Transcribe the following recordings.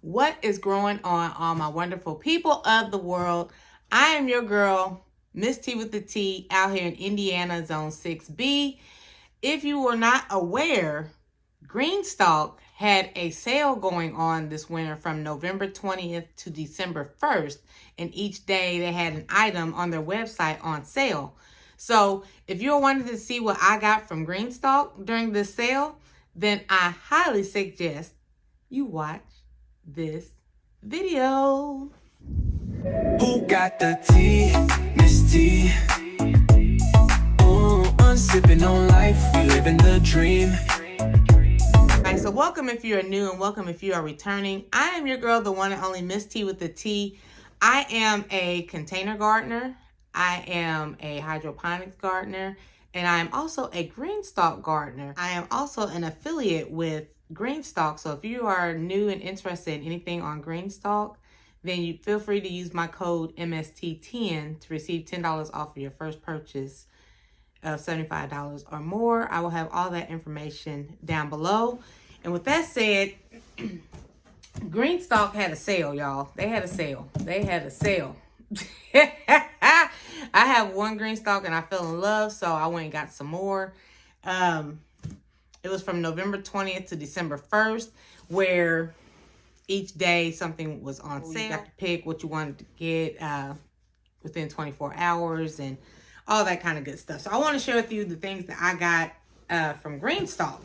What is growing on all my wonderful people of the world? I am your girl, Miss T with the T, out here in Indiana, Zone 6B. If you were not aware, GREENSTALK had a sale going on this winter from November 20th to December 1st. And each day they had an item on their website on sale. So if you're wanting to see what I got from GREENSTALK during this sale, then I highly suggest you watch this video. Who got the tea? Miss T. Ooh, I'm sipping on life, we living the dream. Alright, so welcome if you are new and welcome if you are returning. I am your girl, the one and only Miss T with the T. I am a container gardener. I am a hydroponics gardener. And I am also a GREENSTALK gardener. I am also an affiliate with GREENSTALK. So if you are new and interested in anything on GREENSTALK, then you feel free to use my code MST10 to receive $10 off of your first purchase of $75 or more. I will have all that information down below. And with that said, GREENSTALK had a sale, y'all. They had a sale. They had a sale. I have one GREENSTALK and I fell in love, so I went and got some more. It was from November 20th to December 1st, where each day something was on sale. You got to pick what you wanted to get within 24 hours and all that kind of good stuff. So I want to share with you the things that I got from GREENSTALK.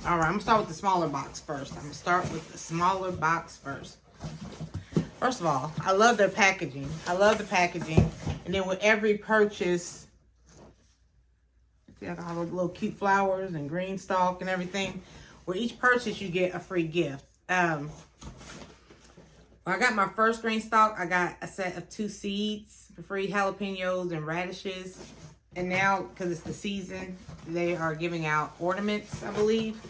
All right, I'm going to start with the smaller box first. First of all, I love their packaging. I love the packaging. And then with every purchase, see all the little cute flowers and GREENSTALK and everything. With each purchase, you get a free gift. When I got my first GREENSTALK, I got a set of 2 seeds for free, jalapenos and radishes. And now, because it's the season, they are giving out ornaments, I believe.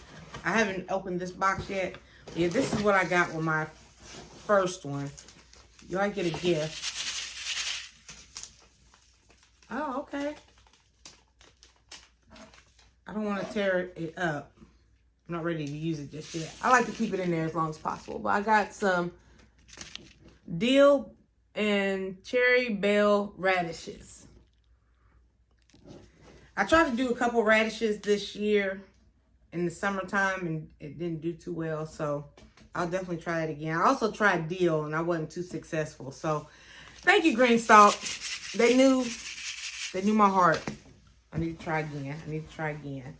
I haven't opened this box yet. Yeah, this is what I got with my first one. You might get a gift. Oh, okay. I don't want to tear it up. I'm not ready to use it just yet. I like to keep it in there as long as possible. But I got some dill and cherry bell radishes. I tried to do a couple radishes this year in the summertime and it didn't do too well. So I'll definitely try it again. I also tried dill and I wasn't too successful. So thank you, GREENSTALK. They knew my heart. I need to try again.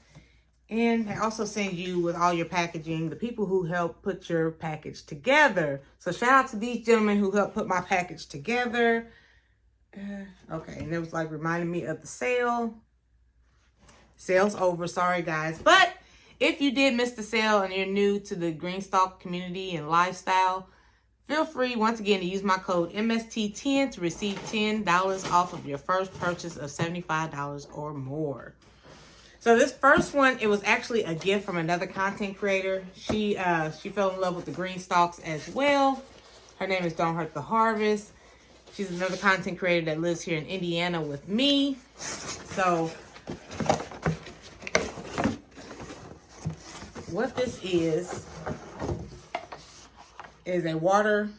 And they also send you with all your packaging, the people who help put your package together. So shout out to these gentlemen who helped put my package together. Okay, and it was like reminding me of the sale. Sale's over, sorry guys. But if you did miss the sale and you're new to the GREENSTALK community and lifestyle, feel free, once again, to use my code MST10 to receive $10 off of your first purchase of $75 or more. So this first one, it was actually a gift from another content creator. She fell in love with the GREENSTALKs as well. Her name is Don't Hurt the Harvest. She's another content creator that lives here in Indiana with me. So what this is a water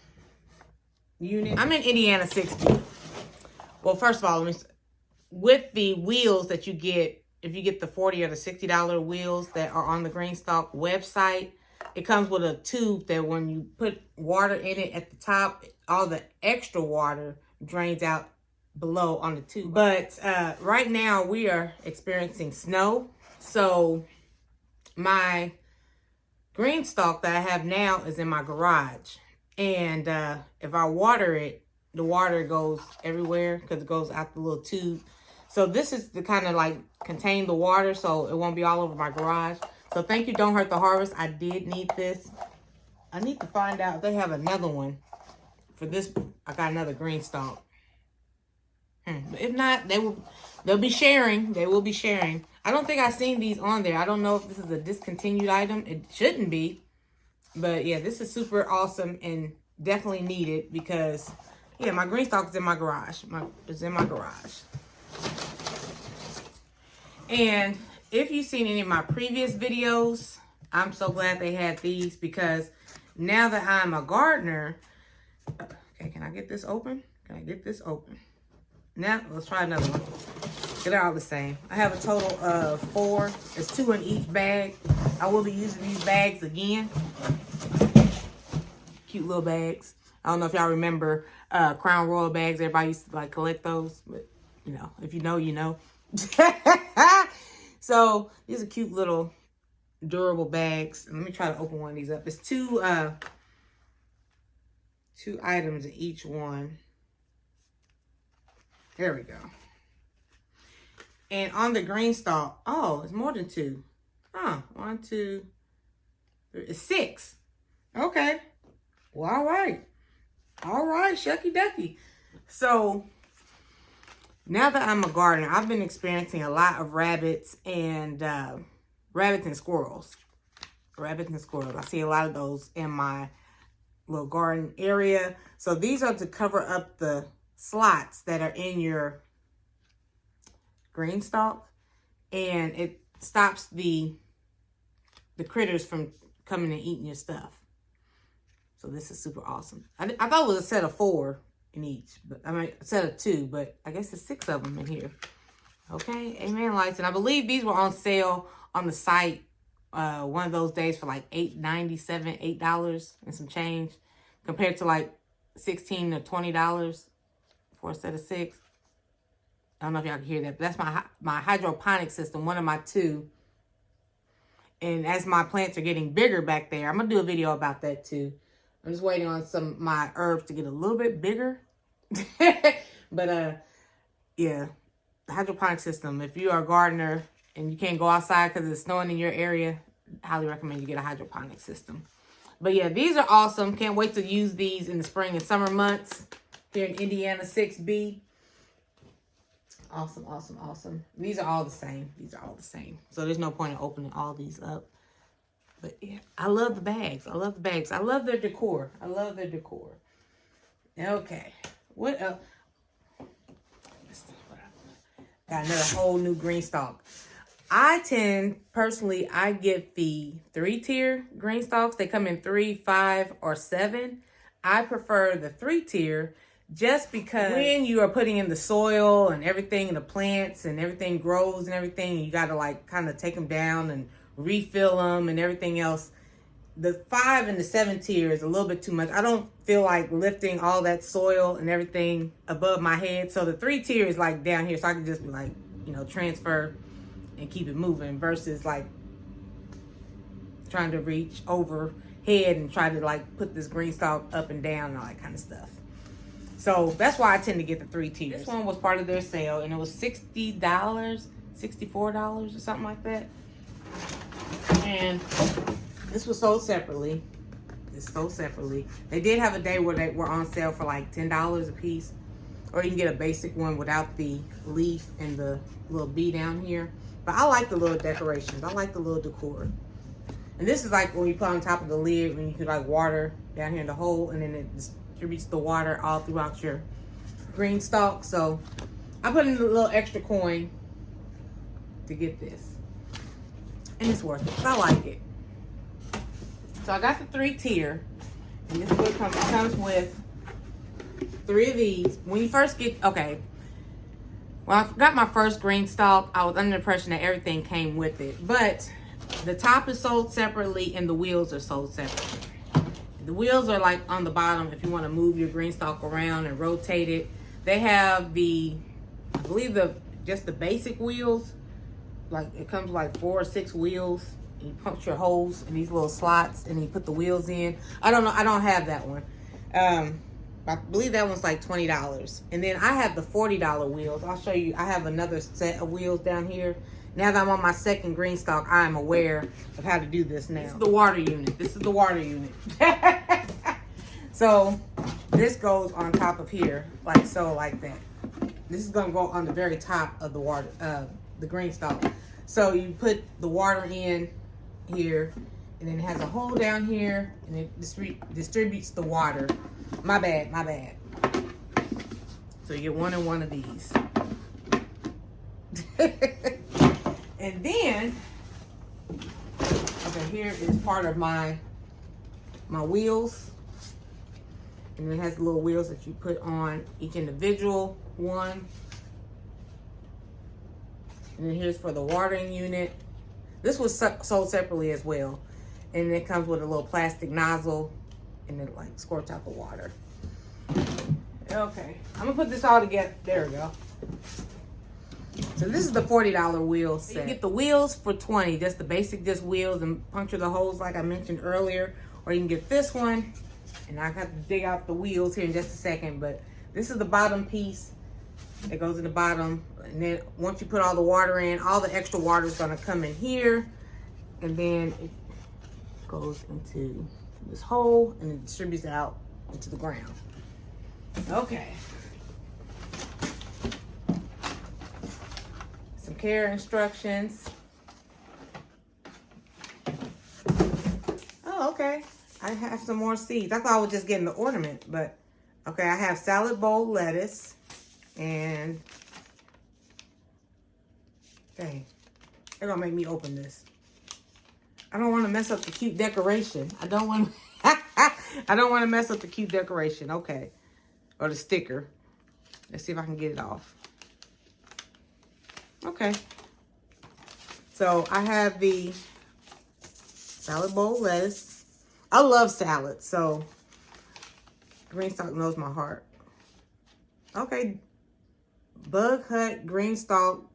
unit. I'm in Indiana 6B. Well, first of all, with the wheels that you get, if you get the $40 or the $60 wheels that are on the GREENSTALK website, it comes with a tube that when you put water in it at the top, all the extra water drains out below on the tube. But right now we are experiencing snow. So my GREENSTALK that I have now is in my garage. And if I water it, the water goes everywhere because it goes out the little tube. So this is to kind of like contain the water so it won't be all over my garage. So thank you, Don't Hurt the Harvest. I did need this. I need to find out if they have another one for this. I got another GREENSTALK. But if not, they'll be sharing. They will be sharing. I don't think I've seen these on there. I don't know if this is a discontinued item. It shouldn't be. But yeah, this is super awesome and definitely needed because, yeah, my GREENSTALK is in my garage. It's in my garage. And if you've seen any of my previous videos, I'm so glad they had these because now that I'm a gardener, okay, can I get this open? Can I get this open? Now, let's try another one. They're all the same. I have a total of 4. There's 2 in each bag. I will be using these bags again. Cute little bags. I don't know if y'all remember Crown Royal bags. Everybody used to like collect those, but you know, if you know, you know. So these are cute little durable bags. Let me try to open one of these up. It's 2 items in each one. There we go. And on the GREENSTALK, oh, it's more than 2. Huh, 1, 2, 3, it's 6. Okay. Well, all right. All right, shucky ducky. So now that I'm a gardener, I've been experiencing a lot of rabbits and squirrels. Rabbits and squirrels. I see a lot of those in my little garden area. So these are to cover up the slots that are in your GREENSTALK, and it stops the critters from coming and eating your stuff. So this is super awesome. I thought it was a set of 4 in each, but I mean a set of 2, but I guess there's 6 of them in here. Okay, amen lights. And I believe these were on sale on the site one of those days for like $8.97, $8 and some change, compared to like $16 to $20 for a set of 6. I don't know if y'all can hear that, but that's my hydroponic system, one of my 2. And as my plants are getting bigger back there, I'm going to do a video about that too. I'm just waiting on my herbs to get a little bit bigger. But yeah, the hydroponic system, if you are a gardener and you can't go outside because it's snowing in your area, I highly recommend you get a hydroponic system. But yeah, these are awesome. Can't wait to use these in the spring and summer months here in Indiana 6B. Awesome, awesome, awesome. These are all the same. These are all the same. So there's no point in opening all these up. But yeah, I love the bags. I love the bags. I love their decor. I love their decor. Okay. What else? Got another whole new GREENSTALK. I get the 3-tier GREENSTALKs. They come in 3, 5, or 7. I prefer the 3-tier just because when you are putting in the soil and everything, and the plants and everything grows and everything, you got to like kind of take them down and refill them and everything else. The 5 and the 7 tier is a little bit too much. I don't feel like lifting all that soil and everything above my head. So the 3 tier is like down here, so I can just be like, you know, transfer and keep it moving, versus like trying to reach overhead and try to like put this GREENSTALK up and down and all that kind of stuff. So that's why I tend to get the 3 tiers. This one was part of their sale, and it was $60, $64 or something like that. And this was sold separately. It's sold separately. They did have a day where they were on sale for like $10 a piece. Or you can get a basic one without the leaf and the little bee down here. But I like the little decorations. I like the little decor. And this is like when you put on top of the lid, when you can like water down here in the hole, and then it distributes the water all throughout your GREENSTALK. So I put in a little extra coin to get this. And it's worth it. I like it. So I got the 3 tier. And this is what it comes. It comes with 3 of these. When you first get, okay. When I got my first GREENSTALK, I was under the impression that everything came with it. But the top is sold separately and the wheels are sold separately. The wheels are like on the bottom if you want to move your GREENSTALK around and rotate it. They have I believe just the basic wheels. Like it comes like 4 or 6 wheels. And you punch your holes in these little slots and you put the wheels in. I don't know. I don't have that one. I believe that one's like $20. And then I have the $40 wheels. I'll show you. I have another set of wheels down here. Now that I'm on my second GREENSTALK, I am aware of how to do this now. This is the water unit. This is the water unit. So this goes on top of here, like so, like that. This is gonna go on the very top of the water, the GREENSTALK. So you put the water in here, and then it has a hole down here, and it distributes the water. My bad, my bad. So you get one and one of these. And then, okay, Okay, here is part of my wheels. And it has little wheels that you put on each individual one. And then here's for the watering unit. This was sold separately as well. And it comes with a little plastic nozzle and it like squirts out the water. Okay, I'm gonna put this all together. There we go. So this is the $40 wheel set. You get the wheels for $20, just the basic disc wheels and puncture the holes like I mentioned earlier. Or you can get this one, and I got to dig out the wheels here in just a second, but this is the bottom piece that goes in the bottom. And then once you put all the water in, all the extra water is gonna come in here, and then it goes into this hole and it distributes out into the ground. Okay. Some care instructions. Oh, okay. I have some more seeds. I thought I was just getting the ornament, but okay, I have salad bowl lettuce and okay, they're gonna make me open this. I don't want to mess up the cute decoration. I don't want to mess up the cute decoration. Okay. Or the sticker. Let's see if I can get it off. Okay. So I have the salad bowl lettuce. I love salad, so GREENSTALK knows my heart. Okay. Bug Hut GREENSTALK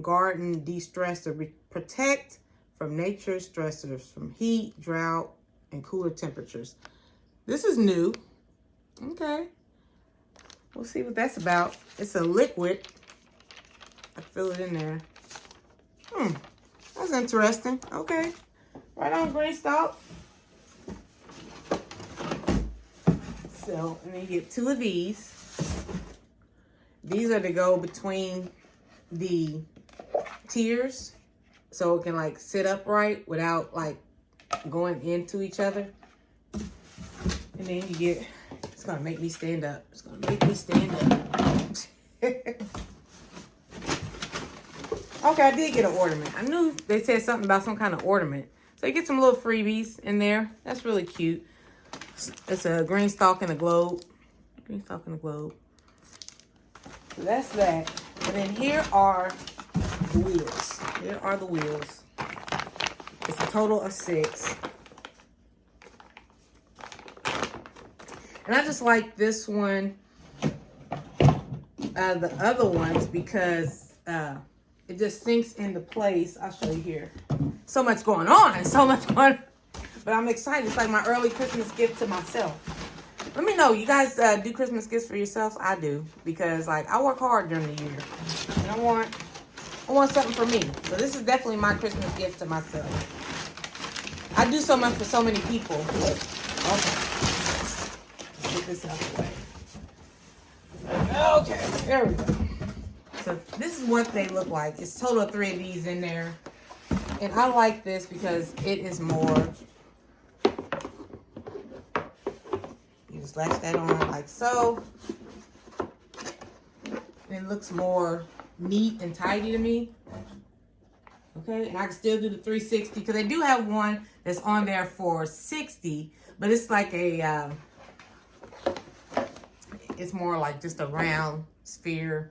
Garden De-Stressor. Protect from nature's stressors, from heat, drought, and cooler temperatures. This is new. Okay. We'll see what that's about. It's a liquid. I fill it in there. That's interesting. Okay. Right on, GREENSTALK. So, and then you get 2 of these. These are to go between the tiers, so it can like sit upright without like going into each other. And then you get, it's gonna make me stand up. It's gonna make me stand up. Okay, I did get an ornament. I knew they said something about some kind of ornament. So you get some little freebies in there. That's really cute. It's a GREENSTALK and a globe. GREENSTALK and a globe. So that's that. And then here are the wheels. Here are the wheels. It's a total of 6. And I just like this one, the other ones, because it just sinks into place. I'll show you here. So much going on. So much going on. But I'm excited. It's like my early Christmas gift to myself. Let me know. You guys do Christmas gifts for yourselves? I do. Because like I work hard during the year. And I want something for me. So this is definitely my Christmas gift to myself. I do so much for so many people. Okay. Get this out of the way. Okay. There we go. So this is what they look like. It's total of 3 of these in there. And I like this because it is more, you just latch that on like so. And it looks more neat and tidy to me. Okay, and I can still do the 360 because they do have one that's on there for 60, but it's like a, it's more like just a round sphere.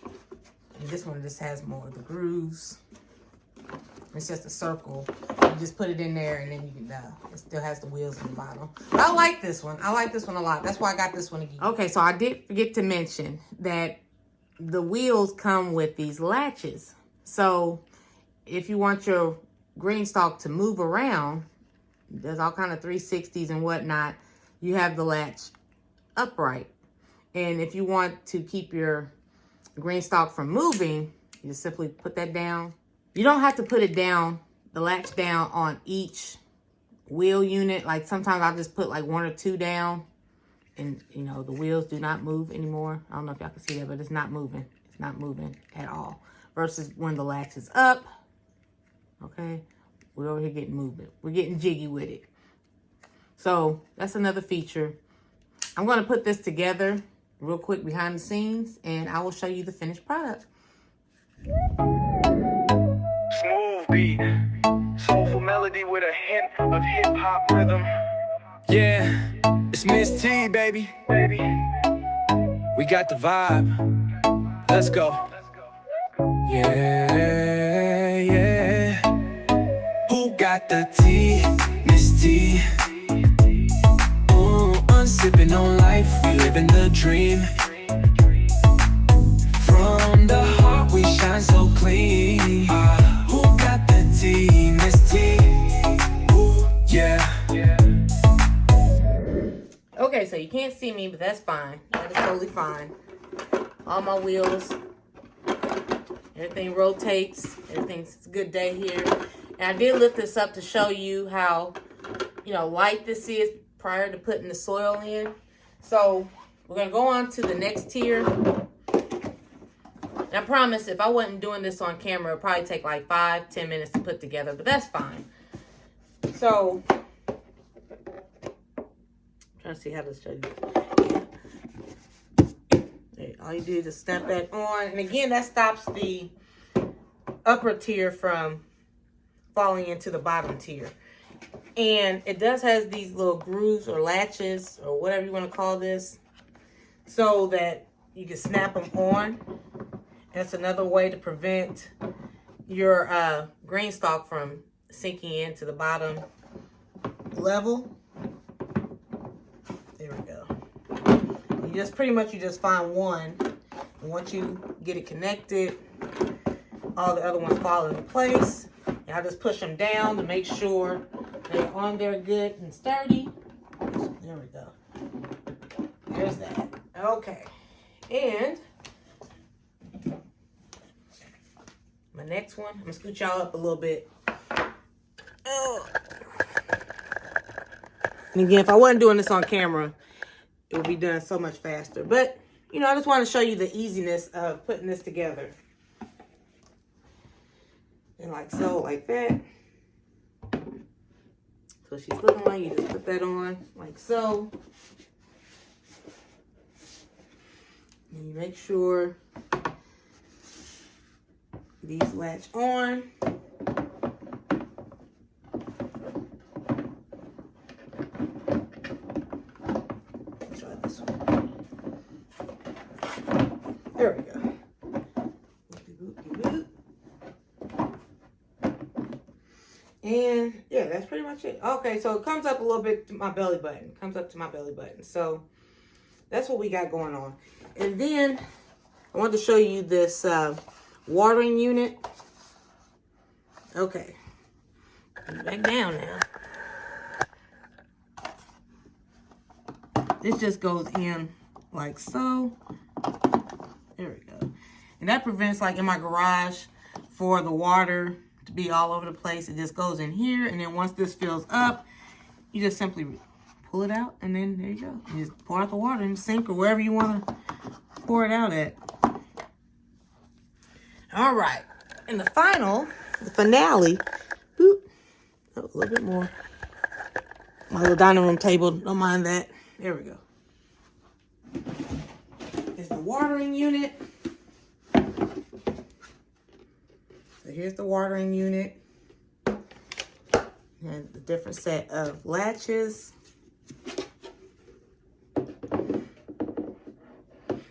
And this one just has more of the grooves. It's just a circle. You just put it in there and then you can, it still has the wheels in the bottom. But I like this one. I like this one a lot. That's why I got this one again. Okay, so I did forget to mention that the wheels come with these latches. So if you want your GREENSTALK to move around, there's all kind of 360s and whatnot, you have the latch upright. And if you want to keep your GREENSTALK from moving, you just simply put that down. You don't have to put it down, the latch down on each wheel unit. Like sometimes I'll just put like 1 or 2 down and you know, the wheels do not move anymore. I don't know if y'all can see that, but it's not moving. It's not moving at all. Versus when the latch is up, okay, we're over here getting movement. We're getting jiggy with it. So that's another feature. I'm going to put this together real quick behind the scenes and I will show you the finished product. Smooth beat, soulful melody with a hint of hip-hop rhythm. Yeah, it's Miss T, baby. We got the vibe. Let's go. Yeah, yeah. Who got the tea? Miss T. Ooh, unsipping on life, we living the dream. From the heart, we shine so clean. Who got the tea? Miss T. Ooh, yeah. Okay, so you can't see me, but that's fine. That is totally fine. All my wheels. Everything rotates. Everything's a good day here. And I did lift this up to show you how, light this is prior to putting the soil in. So we're going to go on to the next tier. And I promise if I wasn't doing this on camera, it would probably take like 5-10 minutes to put together, but that's fine. So, I'm trying to see how to show you. All you do is just snap that on. And again, that stops the upper tier from falling into the bottom tier. And it does has these little grooves or latches or whatever you want to call this, so that you can snap them on. That's another way to prevent your GREENSTALK from sinking into the bottom level. There we go. You just find one, and once you get it connected, all the other ones fall into place. And I just push them down to make sure they're on there good and sturdy. There we go. There's that. Okay. And my next one, I'm going to scoot y'all up a little bit. Oh. And again, if I wasn't doing this on camera, it would be done so much faster. But, I just want to show you the easiness of putting this together. And like so, like that. So she's looking like you just put that on like so. And you make sure these latch on. Try this one. There we go. And yeah, that's pretty much it. Okay, so it comes up a little bit to my belly button. So that's what we got going on. And then I wanted to show you this watering unit. Okay. Back down now. This just goes in like so. There we go. And that prevents, like in my garage, for the water to be all over the place. It just goes in here, and then once this fills up, you just simply pull it out, and then there you go. You just pour out the water in the sink or wherever you want to pour it out at. All right. And the finale, boop, oh, a little bit more. My little dining room table, don't mind that. There we go. Is the watering unit. So here's the watering unit. And the different set of latches.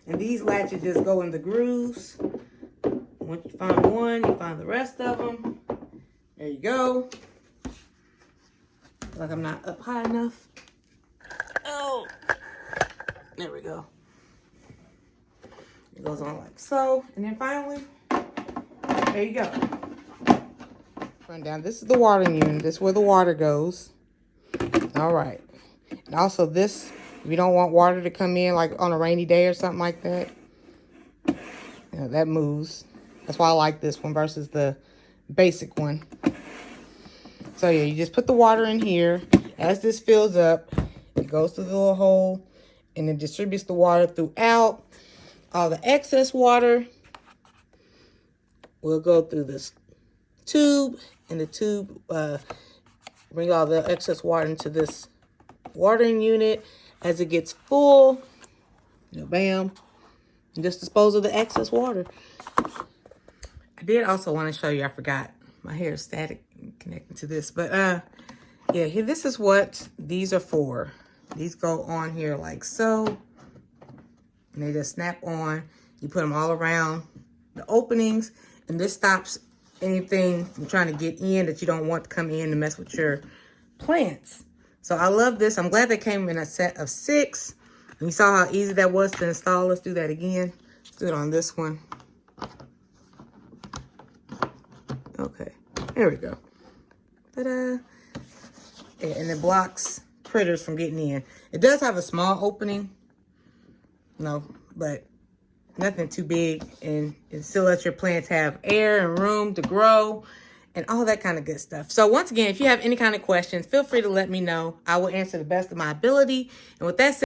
And these latches just go in the grooves. Once you find one, you find the rest of them. There you go. Like I'm not up high enough. Oh, there we go. It goes on like so. And then finally, there you go. Run down. This is the watering unit. This is where the water goes. All right. And also this, if you don't want water to come in like on a rainy day or something like that, that moves. That's why I like this one versus the basic one. So yeah, you just put the water in here. As this fills up, it goes through the little hole and it distributes the water throughout. All the excess water will go through this tube, and the tube bring all the excess water into this watering unit. As it gets full, bam, and just dispose of the excess water. I did also want to show you, I forgot, my hair is static. connecting to this. But yeah, here, this is what these are for. These go on here like so. And they just snap on. You put them all around the openings. And this stops anything from trying to get in that you don't want to come in and mess with your plants. So I love this. I'm glad they came in a set of 6. And you saw how easy that was to install. Let's do that again. Let's do it on this one. Okay, there we go. Ta-da. Yeah, and it blocks critters from getting in. It does have a small opening. No, but nothing too big. And it still lets your plants have air and room to grow and all that kind of good stuff. So once again, if you have any kind of questions, feel free to let me know. I will answer the best of my ability. And with that said,